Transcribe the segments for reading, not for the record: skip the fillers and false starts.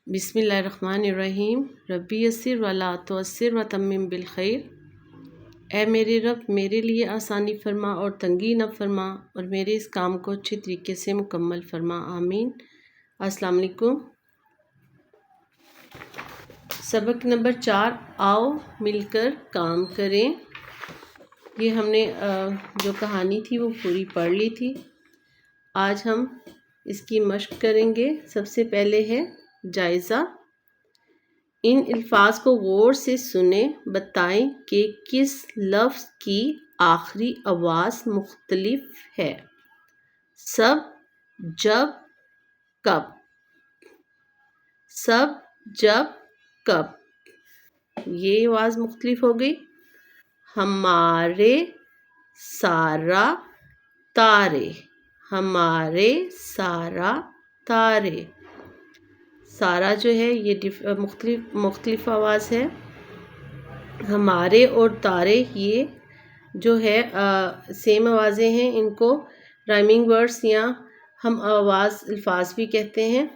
बिस्मिल्लाहिर्रहमानिर्रहीम। रब्बी यस्सिर वला तुअस्सिर व तम्मिम बिल खैर। ऐ मेरे रब, मेरे लिए आसानी फरमा और तंगी न फरमा, और मेरे इस काम को अच्छे तरीके से मुकम्मल फरमा, आमीन। अस्सलाम वालेकुम। सबक नंबर 4, आओ मिलकर काम करें। ये हमने जो कहानी थी वो पूरी पढ़ ली थी। आज हम इसकी मश्क करेंगे। सबसे पहले है जायज़ा। इन अल्फाज को गौर से सुने, बताएं कि किस लफ्ज़ की आखिरी आवाज़ मुख्तलिफ है। सब, जब, कब। सब, जब, कब, ये आवाज़ मुख्तलिफ हो गई। हमारे, सारा, तारे। हमारे, सारा, तारे। सारा जो है ये मुख्तलिफ आवाज़ है। हमारे और तारे ये जो है सेम आवाज़ें हैं। इनको राइमिंग वर्ड्स या हम आवाज़ अल्फाज भी कहते हैं।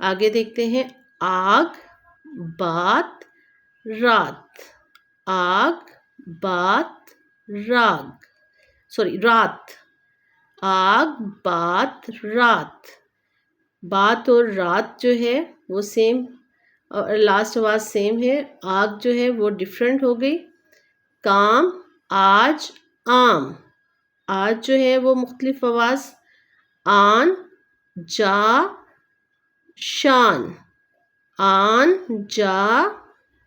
आगे देखते हैं। आग, बात, रात। आग, बात, रात। आग, बात, रात। बात और रात जो है वो सेम, और लास्ट आवाज़ सेम है। आग जो है वो डिफरेंट हो गई। काम, आज, आम। आज जो है वो मुख्तलिफ आवाज़। आन, जा, शान। आन, जा,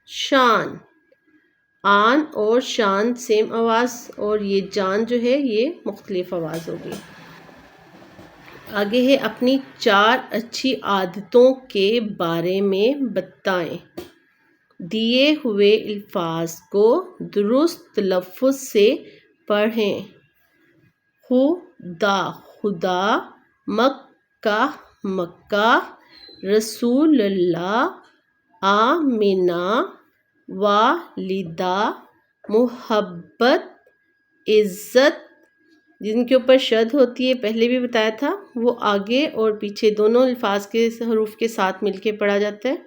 शान। आन और शान सेम आवाज़, और ये जान जो है ये मुख्तलिफ आवाज़ हो गई। आगे है अपनी 4 अच्छी आदतों के बारे में बताएं। दिए हुए अल्फाज को दुरुस्त लफ्ज़ से पढ़ें। खुदा, खुदा। मक्का, मक्का। रसूलुल्लाह, आमिना, वालिदा। मोहब्बत, इज़्ज़त। जिनके ऊपर शद होती है, पहले भी बताया था, वो आगे और पीछे दोनों अल्फाज के हरूफ के साथ मिलके पढ़ा जाता है।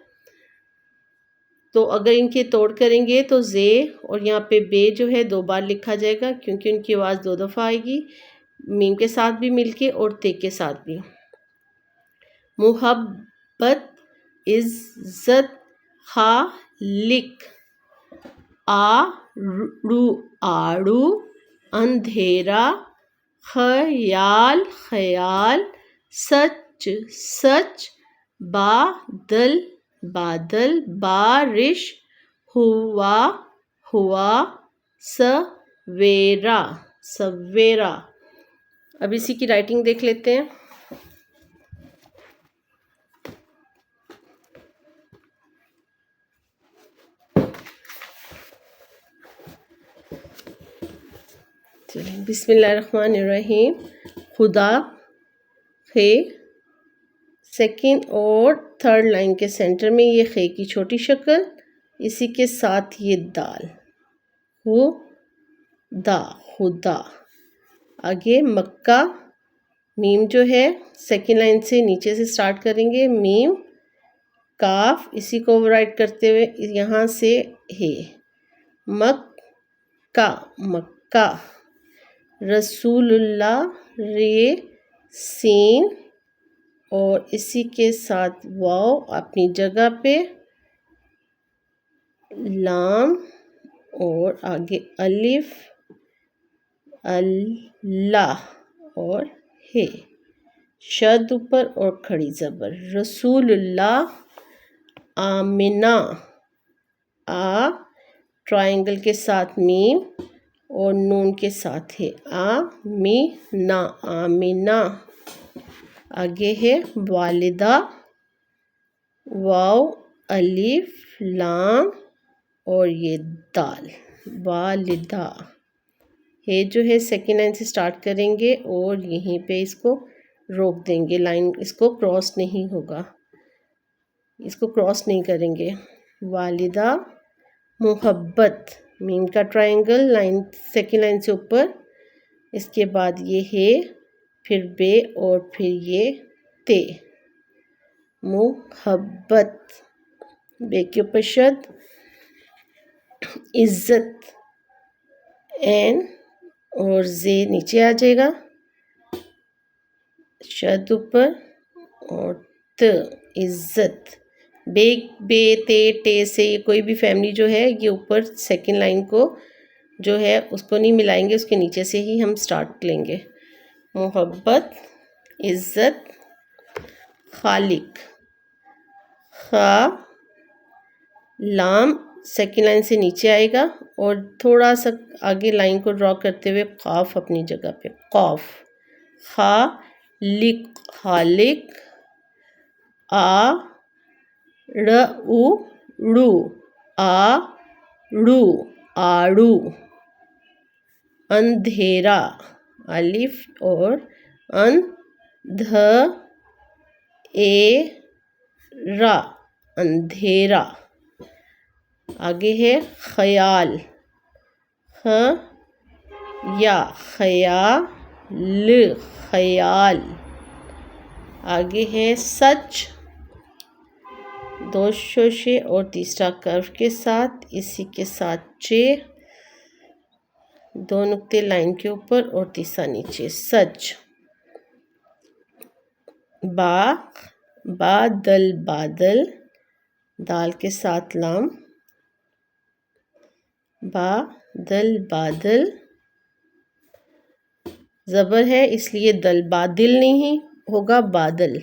तो अगर इनके तोड़ करेंगे तो जे और यहाँ पे बे जो है 2 बार लिखा जाएगा, क्योंकि उनकी आवाज़ 2 दफ़ा आएगी। मीम के साथ भी मिलके और ते के साथ भी। मोहब्बत, इज़्ज़त, खालिक। आड़ू, आड़ू। अंधेरा, ख्याल, ख्याल। सच, सच। बादल, बादल। बारिश, हुआ, हुआ। सवेरा, सवेरा। अब इसी की राइटिंग देख लेते हैं। बिस्मिल्लाहिर्रहमानिर्रहीम। खुदा, खे। सेकंड और थर्ड लाइन के सेंटर में ये खे की छोटी शक्ल, इसी के साथ ये दाल। खुदा, खुदा। आगे मक्का। मीम जो है सेकंड लाइन से नीचे से स्टार्ट करेंगे। मीम, काफ, इसी को ओवरराइट करते हुए यहाँ से है। मक्का, मक्का। रसूलुल्लाह, रे, सीन, और इसी के साथ वाव अपनी जगह पे। लाम, और आगे अलिफ, अल्लाह, और है। शद ऊपर और खड़ी ज़बर। रसूलुल्लाह, आमिना। आ ट्रायंगल के साथ मीम और नून के साथ है। Amina, Amina. आगे है वालिदा। वाव, अलिफ, लाम, और ये दाल। वालिदा। ये जो है सेकेंड लाइन से स्टार्ट करेंगे और यहीं पे इसको रोक देंगे। लाइन इसको क्रॉस नहीं होगा, इसको क्रॉस नहीं करेंगे। वालिदा, मोहब्बत। मीम का ट्रायंगल लाइन सेकेंड लाइन से ऊपर, इसके बाद ये है, फिर बे और फिर ये ते। मोहब्बत, बे के ऊपर शद, इज़्ज़त, एन और जे नीचे आ जाएगा, शद ऊपर और त, इज़्ज़त। बे बे ते टे से ये कोई भी फैमिली जो है ये ऊपर सेकंड लाइन को जो है उसको नहीं मिलाएंगे, उसके नीचे से ही हम स्टार्ट लेंगे। मोहब्बत, इज़्ज़त, खालिक, खा, लाम सेकंड लाइन से नीचे आएगा और थोड़ा सा आगे लाइन को ड्रॉ करते हुए काफ अपनी जगह पे, कौफ, खा लिक, खालिक, आ रू रू, आ रू, आड़ू, अंधेरा, अलिफ और अंध ए रा, अंधेरा। आगे है ख्याल, ख या, ख्याल, ख्याल। आगे है सच, दो शोशे और तीसरा कर्व के साथ, इसी के साथ चे, दो नुक्ते लाइन के ऊपर और तीसरा नीचे, सच। बादल, बादल, दाल के साथ लाम, बादल, बादल, ज़बर है इसलिए दल बादिल नहीं होगा, बादल।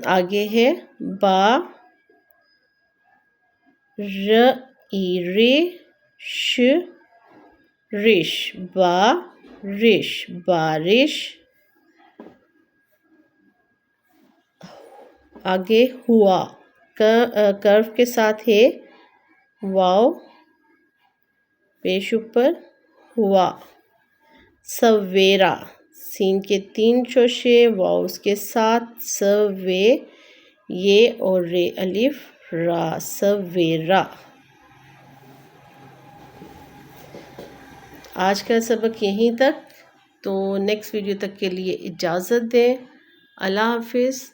आगे है बा रे श रिश, बारिश, बारिश। आगे हुआ, कर्व के साथ है वाव, पेश ऊपर, हुआ। सवेरा, सीन के 3 शोशे, वाव के साथ, सवे ये और रे अलिफ रा, सवेरा। आज का सबक यहीं तक, तो नेक्स्ट वीडियो तक के लिए इजाज़त दें। अल्लाह हाफिज़।